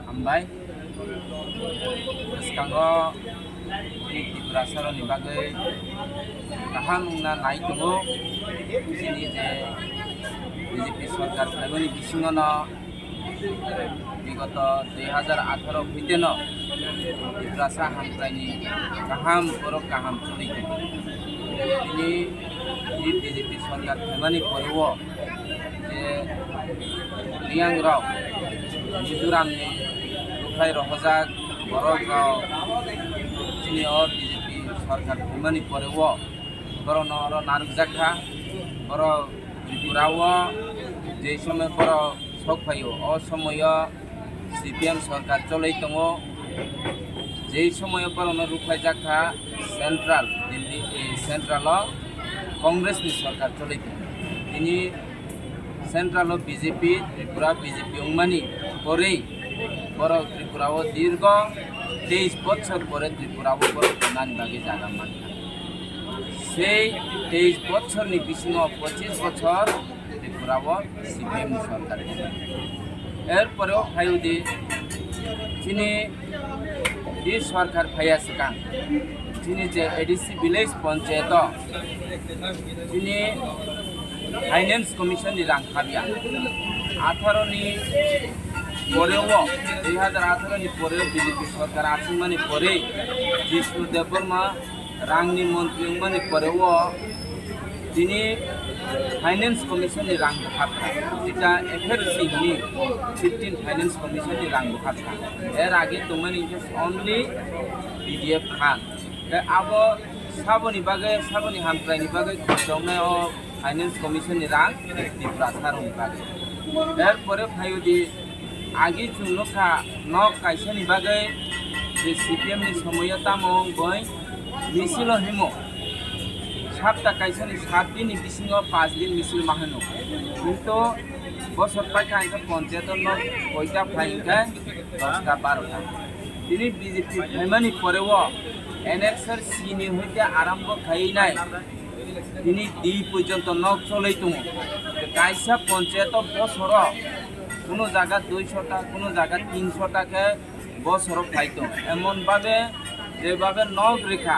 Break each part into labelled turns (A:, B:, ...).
A: हामबाय सिगाङाव त्रिपुरा सरनि बागै गाहाम होनना नायदोंमोन जोंनि जे बिजेपि सरकार थानायनि बिथिङावनो विगत 2018 फैदेन त्रिपुरा हामग्रायनि गाहाम बर' गाहाम चलिदों दिनै बिजेपि सरकार थानायनि परेव जे रियां राव मिजोरामनि रुफाय रहजाक बर' राव दिनै बिजेपि सरकार थानायनि परेव बर' नारुकजाखा बर' त्रिपुराव जे समय बर' सक फायो असमय CPM सरकार चलै दङ जे समय बर' रुफाय जाखा सेंट्रल दिल्ली सेंट्रल कांग्रेसनि सरकार चलै दङ दिनै सेंट्रल बीजेपी त्रिपुरा बीजेपी अंगमानी परे बर' त्रिपुराव दीर्घ 23 বছর পরে त्रिपुराव बर' नानी बागे जागा मानता সেই 23 বছরনি बिसिङाव 25 বছর त्रिपुराव CPM सरकार एरपरेও फायोदि दिनै बे सरकार फाया सिगां दिनै जे ADC विलेज पंचायत दिनै फाइनेंस कमिशननि रां खाबिया 18नि परेव 2018नि परेव बीजेपी सरकार आथिंमानि परे जिष्णु देवबर्मा रांनि मंत्री मानि परेव दिनै फाइनेंस कमिशननि रां खाबा जेटा FRC-नि 15 फाइनेंस कमिशननि रां खाबा एर आगे दंमोन इंटरेस्ट ओनली PDF खान अब साबनि बागै साबनि हामग्रायनि बागै खर्चावनाय फाइनेंस कमिशननि रां त्रिपुरा सारनि बागै एरपरे फायोदि आगे जुनखा नक कायसानि बागै जे CPM-नि समय तामं गय मिसिल हिमो सातटा कायसानि 7 दिन बिसिङाव 5 दिन मिसिल माहानो किन्तु बसर पाइका पंचायत न कयटा फाइनखा 10टा 12टा दिनै बीजेपी फाइमानि परेव एनेक्सर सिनि हইতে आरम्भ खायनाय दिनै दि पर्यन्त नक चलै दङ कायसा पंचायत बसर কোনো জায়গা 200টা কোনো জায়গা 300 টাকা বছর ফাইতো এমন ভাবে যেভাবে নক রেখা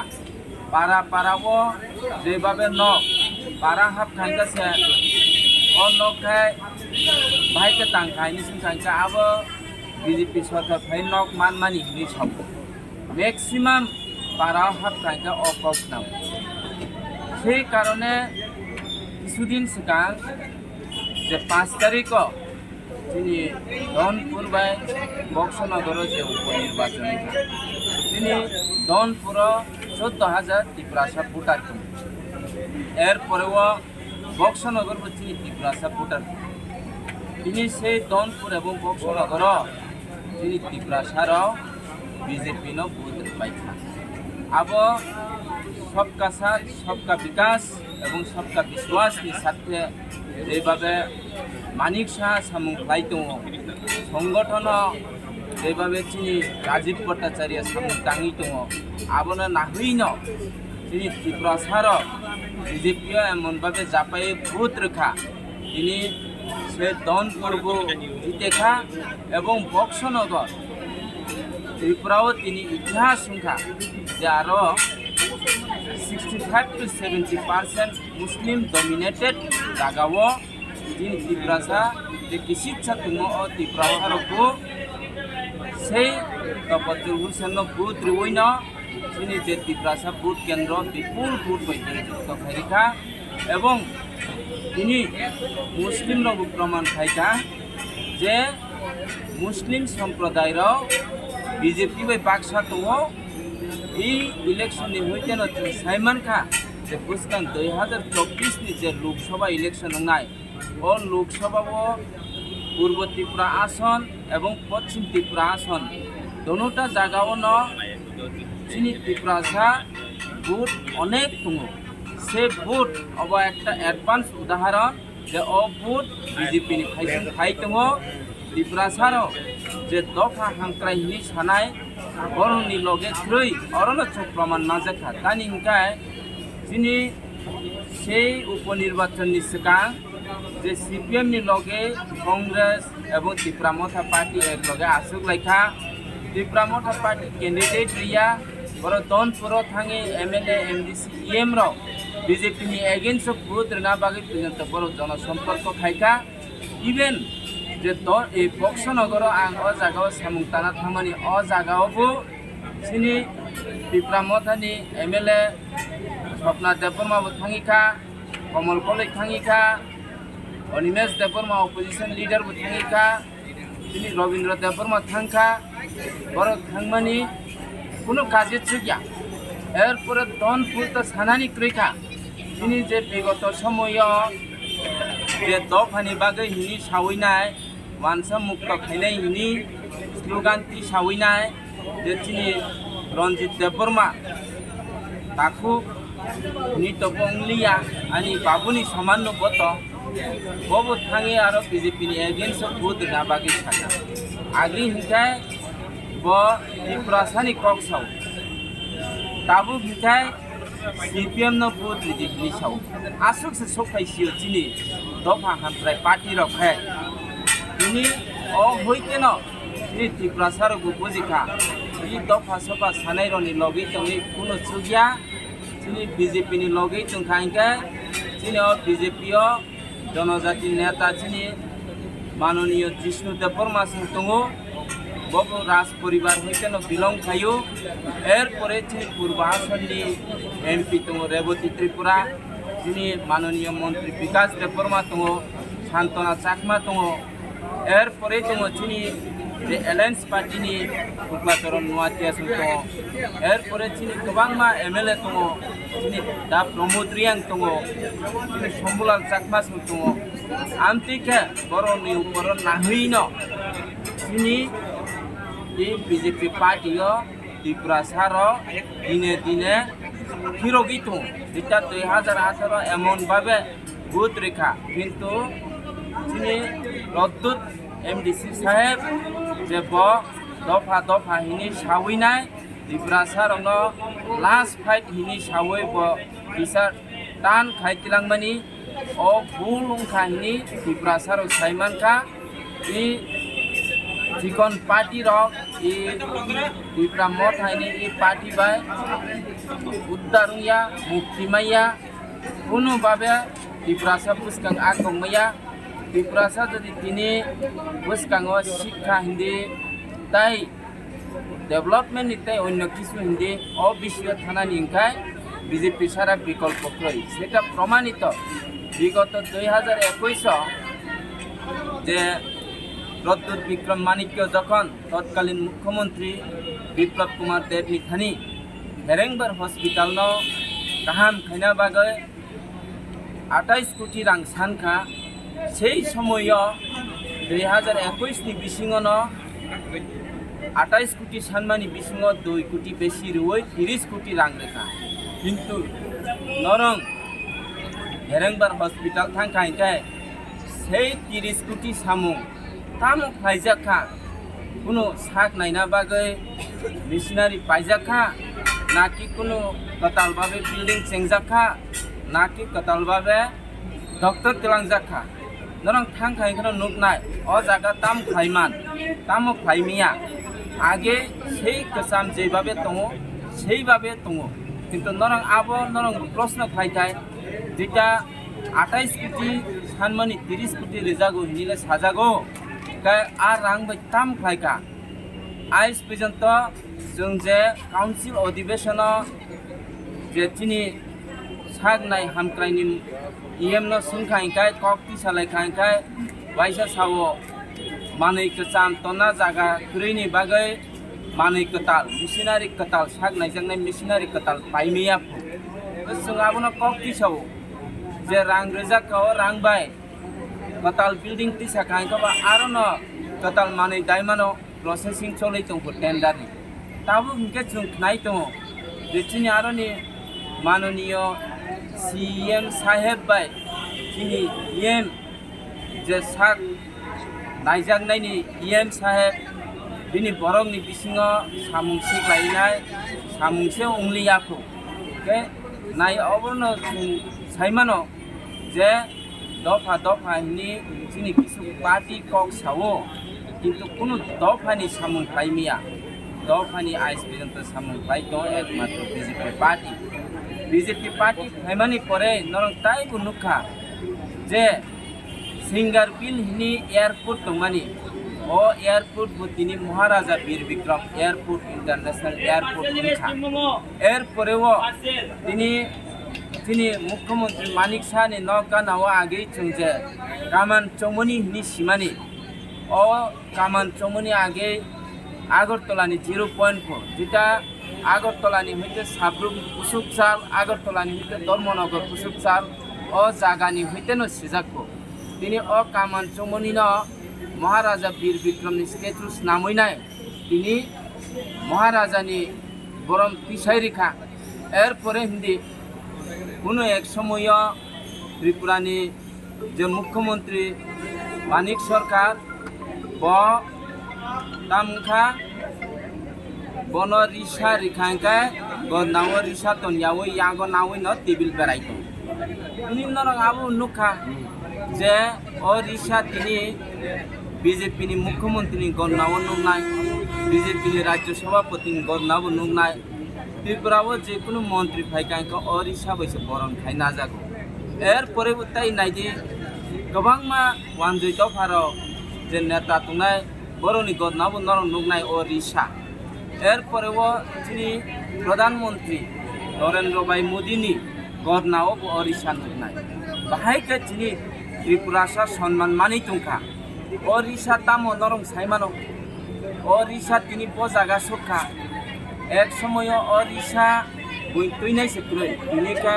A: পাড়া পাড়াবো যেভাবে নক পাড়া হাফ খাইছে ও নখায় ভাইকে টাংখাইনি সিংখাইছে আবো বিজেপি সরকার ফাই নক মানমানি নি সব ম্যাক্সিমাম পাড়া হাফ খাইছে অকক নাম সেই কারণে কিছুদিন সিগাং যে 5 তারিখ তিনি ধনপুর বাই বক্সনগর যে উপনির্বাচন তিনি ধনপুর 14,000 ত্রিপুরা ভোটার এরপরেও বক্সনগর তিনি ত্রিপুরা ভোটার তিনি সেই ধনপুর এবং বক্সনগর তিনি ত্রিপুরা বিজেপি ভোট পাইছে আব सबका साथ सबका विकास एवं सबका विश्वासनि साथे जेभाबे मानिक शाह सामुं फ्लाइ दङ संगठन जेभाबे दिनै राजीव भट्टाचार्य सामुं दाङि दङ आबनो नाहैनो दिनै त्रिपुरा बीजेपी एमनभाबे जापाय भोट रेखा दिनै से धनपुरबो जितेखा एवं बक्सनगर त्रिपुराव दिनै इतिहास संखा जे आरो 65 to 70% Muslim dominated jagawo din Tripura de kisitsa tungo o Tripura ko sei tapatur husenno booth riwoina sini je Tripura booth kendro bipul booth hoite to khairika ebong ini Muslim rogo praman khaika je Muslim সম্প্রদায়ের BJP bai baksa tungo এই election হইতে সাইমান খা যে বুঝতাম 2024 যে Lok Sabha election নাই ও লোকসভা পূর্ব ত্রিপুরা আসন এবং পশ্চিম ত্রিপুরা আসন দোনোটা জায়গাও চিনি ত্রিপুরা ভোট অনেক দङ সে ভোট अब একটা অ্যাডভান্স উদাহরণ যে ও ভোট বিজেপি नि फाइ दङ ত্রিপুরা যে দফা হাंक्रायनि सानाय बर'नि लगे थ्रै अरुणाचल प्रमाण नाजाखा दानि हिंखाय दिनै সেই উপনির্বাচনनि सिगां যে সিপিএম ni lage Congress এবং ত্রিপুরা মথা পার্টি এক লগে আসুক লাইখা ত্রিপুরা মথা পার্টি ক্যান্ডিডেট রিয়া বড় Danpur Than MLA MDC EM র বিজেপি ni এগেইনস্ট ভোট রেনা বাগে পর্যন্ত বড় জনসম্পর্ক খাইখা ইভেন যে এই বক্সনগর আং অ জায়গাও সামুংতানা থামানি অ জায়গাওবো সিনি ত্রিপুরা মথানি এমএলএ স্বপ্না দেববর্মাবো থাঙিখা কমল কলেজ থাঙিখা অনিমেষ দেববর্মা অপোজিশন লিডারবো থাঙিখা তিনি রবীন্দ্র দেববর্মা থাংখা বড় থাংমানি কোনো কাজে চুকিয়া এরপরে দনপুর তো সানানি ক্রৈখা তিনি যে বিগত সময় যে দফানি বাগে হিনি সাউইনায় মানসা মুক্ত খাইনাই হিনি স্লোগানটি সাউইনায় যে তিনি রঞ্জিত দেববর্মা তাকু নিত বংলিয়া আনি বাবুনি সামান্য বত ববো থাঙে আর বিজেপি ni এগেইনস্ট ভোট না বাগে থাকা আগি হিংখায় ব ত্রিপুরাসানি কক সাউ তাবু হিংখায় সিপিএম no ভোট রিদি হিনি সাউ আসুক সে সখাইছিও চিনি দফা হামপ্রায় পার্টি রখায় তিনি অ হইতে ন তিনি ত্রিপুরাসার বুজিখা ই দফা সফা সানাই রনি লগেই তঙে কোনো সুগিয়া তিনি বিজেপি ni লগেই তংখাইকে তিনি অ বিজেপি অ জনজাতি নেতা তিনি মাননীয় জিষ্ণু দেববর্মা সিং তঙ্গো ববো রাজ পরিবার হইতে ন বিলং খাইও এরপরে তিনি পূর্বাসননি এমপি তঙ্গো রেবতী ত্রিপুরা তিনি মাননীয় মন্ত্রী বিকাশ দেববর্মা তঙ্গো শান্তনা চাকমা তঙ্গো এরপরে তঙ্গো তিনি যে alliance party ni Shuklacharan Noatia Singh তঙ্গো এরপরে তিনি গোবাংমা এমএলএ তঙ্গো তিনি দা প্রমোদ রিয়াং তঙ্গো তিনি শম্ভুলাল চাকমা সিং তঙ্গো আমতিকে বড়নি উপর নাহইন তিনি এই বিজেপি পার্টিও ত্রিপুরা সার দিনে দিনে হিরোগি তো যেটা 2018 এমনভাবে ভূত রেখা কিন্তু তিনি রদ্দুত এমডিসি সাহেব যে দফা দফা হিনি সাউইনাই ত্রিপুরা সার লাস্ট ফাইট হিনি সাউই বিচার টান খাইতিলাংমানি ও ভুল উংখা হিনি ত্রিপুরা সার সাইমানখা ই जिकन पार्टी रक इ ত্রিপুরা মথাইনি ই পার্টি বাই উদ্দারুয়া মুক্তিমাইয়া কোনোভাবে ত্রিপুরাসা বুসকাং আগমাইয়া ত্রিপুরাসা যদি তিনি বুসকাং শিক্ষা হিন্দি তাই ডেভেলপমেন্ট নিতে অন্য কিছু হিন্দি অবিষয় থানা নিংখায় বিজেপি সারা বিকল্প ক্রয় সেটা প্রমাণিত বিগত 2021 যে রদ্দুত বিক্রম মানিক্য যখন তৎকালীন মুখ্যমন্ত্রী বিপ্লব কুমার দেব নিথানি হেরেংবার হসপিটাল কাহাম খাইনা বাগে 28 কোটি রাং সানখা সেই সময় 2021 ni বিসিং 28 কোটি সানমানি বিসিং 2 কোটি বেশি রুই 30 কোটি রাং রেখা কিন্তু নরং হেরেংবার হসপিটাল থাংখাইকায় সেই 30 কোটি সামু তামো ফাইজাখা কোনো সাক নাইনা বাগে মেশিনারি পাইজাখা নাকি কোনো কতালভাবে বিল্ডিং চেংজাখা নাকি কতালভাবে ডক্টর তেলাংজাখা নরং থাংখাইখানো নুকনাই অ জায়গা তাম খাইমান তামো খাইমিয়া আগে সেই কসাম যেভাবে দङ সেইভাবে দङ কিন্তু নরং আবো নরং প্রশ্ন খাইখাই যেটা 28 কোটি সানমানি 30 কোটি রেজাগো হিনিলে সাজাগো আর রাং বাই তাম খাইকা আইস পর্যন্ত जों যে কাউন্সিল অধিবেশন যে তিনি সাগনাই হামক্রাইনি ইএম ন সুনখাইকাই ককটি সালাইखाइखाइ বাইসা সাও মাनै কচাम তনা জায়গা ক্রৈনি বাগै মাनै কতাल মেশিনারি কতাल সাগনাই জাংনাই মেশিনারি কতাल পাইমিয়া जों आबोनो ककटी साव যে রাং রেজাকাও রাং বাই कताल बिल्डिंग तिसा खाइखबा आरो न कताल मानै दाइमानो प्रोसेसिंग चलै दङ टेन्डार ताबो हिंके जों खनाय दङ बिथिनि आरो नि माननीय सीएम साहेब बाय तिनि एम जे साक नायजागनायनि एम साहेब बिनि बरंनि बिसिङाव सामुंसे लायनाय सामुंसे उंलियाखौ के नाय अबनो साइमानो जे দফা দফানি যিনি কিছু পার্টি কক সাও কিন্তু কোনো দফানি সামুংফাই মিয়া দফানি আইস পর্যন্ত সামুংফাই দं একমাত্র বিজেপি পার্টি ফাইমানি পরে নরং তাইবো নুখা যে সিঙ্গার বিল হিনি এয়ারपोर्ट दंमानि ও এয়ারপোর্ট তিনি মহারাজা বীর বিক্রম এয়ারপোর্ট ইন্টারন্যাশনাল এয়ারপোর্ট নুখা এরপরেও তিনি মুখ্যমন্ত্রী মানিক শাহনি নকানাও আগেই চংজে কামান চৌমনি হিনি সিমানি ও কামান চৌমনি আগে আগরতলানি 0.4 যেটা আগরতলানি হইতে সাবরুম কুসুকচাল আগরতলানি হইতে ধর্মনগর কুসুকচাল ও জাগানি হইতে ন সিজাকো তিনি ও কামান চৌমনি ন মহারাজা বীর বিক্রমনি স্ট্যাচুস নামইনায় তিনি মহারাজানি বরম পিছাই রেখা এরপরে হিন্দি কোনো এক সময় ত্রিপুরানি যে মুখ্যমন্ত্রী মানিক সরকার তামখা বন রিসা রিখাঙ্কায় নাও রিসা তো নিয়াও ইয়াগো নাওই ন টেবিল বেড়াইতো তিনি নরং আবু নুখা যে ও রিসা তিনি বিজেপিনি মুখ্যমন্ত্রী গণনাও নুনাই বিজেপিনি রাজ্য সভাপতি গণনাও নুনাই ত্রিপুরাও যে কোনো মন্ত্রী ফাইকাঙ্ক ও রিসা বৈসে বরণ খাই না যাগো এরপরে তাই নাইদি গোबांमा वानजय दफाराव যে নেতা তুনাই বরণি গণনাও নরং নুনাই ও রিসা এরপরেও তিনি প্রধানমন্ত্রী নরেন্দ্র ভাই মোদিনি গণনাও ও রিসা নুনাই বাহাইকে তিনি ত্রিপুরাসা সম্মান মানি তুংখা ও রিসা তামো নরং সাইমানো ও রিসা তিনি বজাগা সখা এক সময় ও রিসা বইতইনাই সেক্রই তিনিকা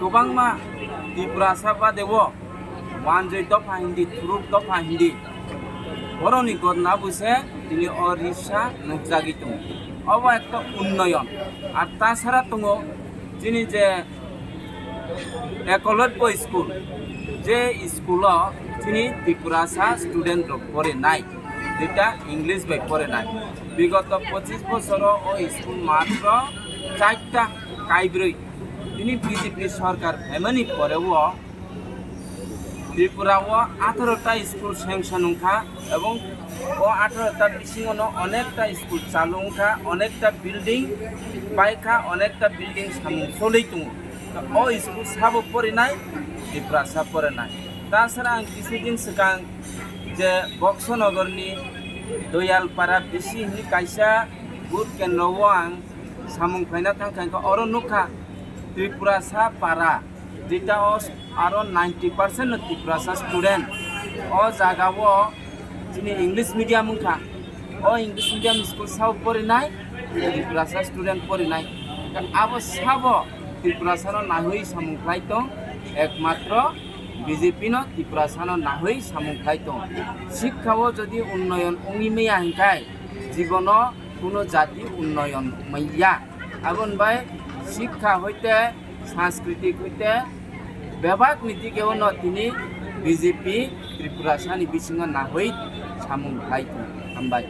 A: गोबांमा ত্রিপুরাসা বাদেও वानजय दफा हिंदी थुरुप दफा हिंदी বরণি গণনা বুঝে তিনি ও রিসা নুকজাগি দं অব একটা উন্নয়ন আর তাছাড়া দङ যিনি যে একলব্য স্কুল যে স্কুল তিনি ত্রিপুরাসা স্টুডেন্ট পড়ে নাই যেটা ইংলিশ বাই পড়ে নাই বিগত 25 বছর ও স্কুল মাত্র 4টা কাইব্রই তিনি বিজেপি সরকার ফেমানি পরেও ত্রিপুরাও 18টা স্কুল স্যাংশন উংখা এবং ও 18টা বিশিঙন অনেকটা স্কুল চালু উংখা অনেকটা বিল্ডিং পাইখা অনেকটা বিল্ডিং সামুং চলেই দङ ও স্কুল সাবো পড়ে নাই ত্রিপুরাসা পড়ে নাই তাছাড়া আं কিছুদিন सिगां যে বক্সনগরনি দয়ালপাড়া বেশি হিনি কাইসা বুথ কেন্দ্রও आं সামুং ফাইনা थांखांखौ अर नुखा ত্রিপুরাসা পাড়া যেটা আরো 90% ত্রিপুরাসা স্টুডেন্ট ও জাগাও যিনি ইংলিশ মিডিয়াম উংখা ও ইংলিশ মিডিয়াম স্কুল সাব পড়ে নাই ত্রিপুরাসা স্টুডেন্ট পড়ে নাই আবো সাবো ত্রিপুরাসানো নাহই সামুংফাই দं একমাত্র বিজেপি ন ত্রিপুরাসানো নাহই সামুংফাই দं শিক্ষাও যদি উন্নয়ন উঙিমেয়া হিংখাই জীবন কোনো জাতি উন্নয়ন মাইয়া আগুন বাই শিক্ষা হইতে সাংস্কৃতিক হইতে ব্যবহার নীতি কেউ ন তিনি বিজেপি ত্রিপুরাসানি বিসিঙ নাহই সামুংফাই দं হামবাই।